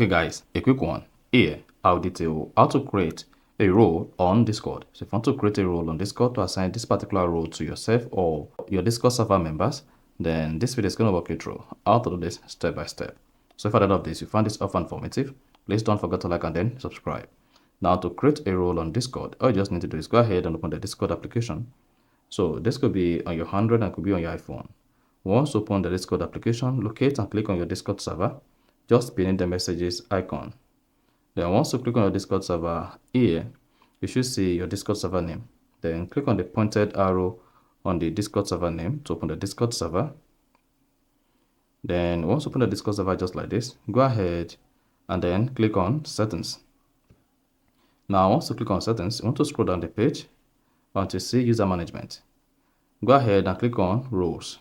Okay guys, a quick one. Here, I'll detail how to create a role on Discord. So if you want to create a role on Discord to assign this particular role to yourself or your Discord server members, then this video is going to walk you through how to do this step by step. So if at the end of this, you find this offer informative, please don't forget to like and then subscribe. Now to create a role on Discord, all you just need to do is go ahead and open the Discord application. So this could be on your Android and could be on your iPhone. Once you open the Discord application, locate and click on your Discord server, just beneath the messages icon. Then once you click on your Discord server here, you should see your Discord server name. Then click on the pointed arrow on the Discord server name to open the Discord server. Then once you open the Discord server just like this, go ahead and then click on settings. Now once you click on settings, you want to scroll down the page until you see user management. Go ahead and click on roles.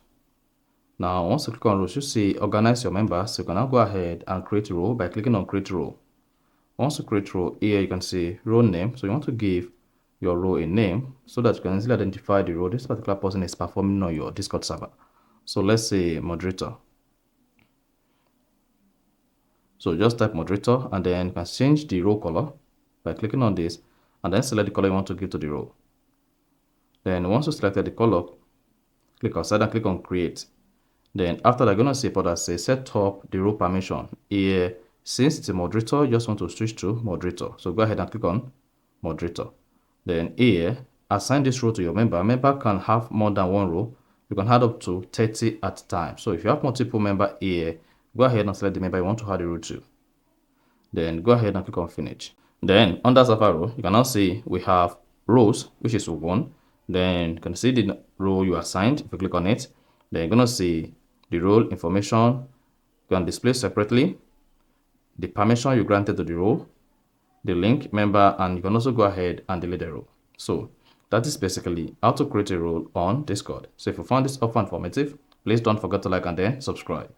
Now once you click on roles, you see organize your members. So you can now go ahead and create a role by clicking on create role. Once you create role, here you can see role name. So you want to give your role a name so that you can easily identify the role this particular person is performing on your Discord server. So let's say moderator. So just type moderator and then you can change the role color by clicking on this and then select the color you want to give to the role. Then once you selected the color, click outside and click on create. Then after that, you're going to see a that says set up the role permission. Here, since it's a moderator, you just want to switch to moderator. So go ahead and click on moderator. Then here, assign this role to your member. A member can have more than one role. You can add up to 30 at a time. So if you have multiple members here, go ahead and select the member you want to add the role to. Then go ahead and click on finish. Then under server role, you can now see we have roles, which is 1. Then you can see the role you assigned. If you click on it, then you're going to see the role information. You can display separately the permission you granted to the role, the link member, and you can also go ahead and delete the role. So that is basically how to create a role on Discord. So if you found this offer informative, please don't forget to like and then subscribe.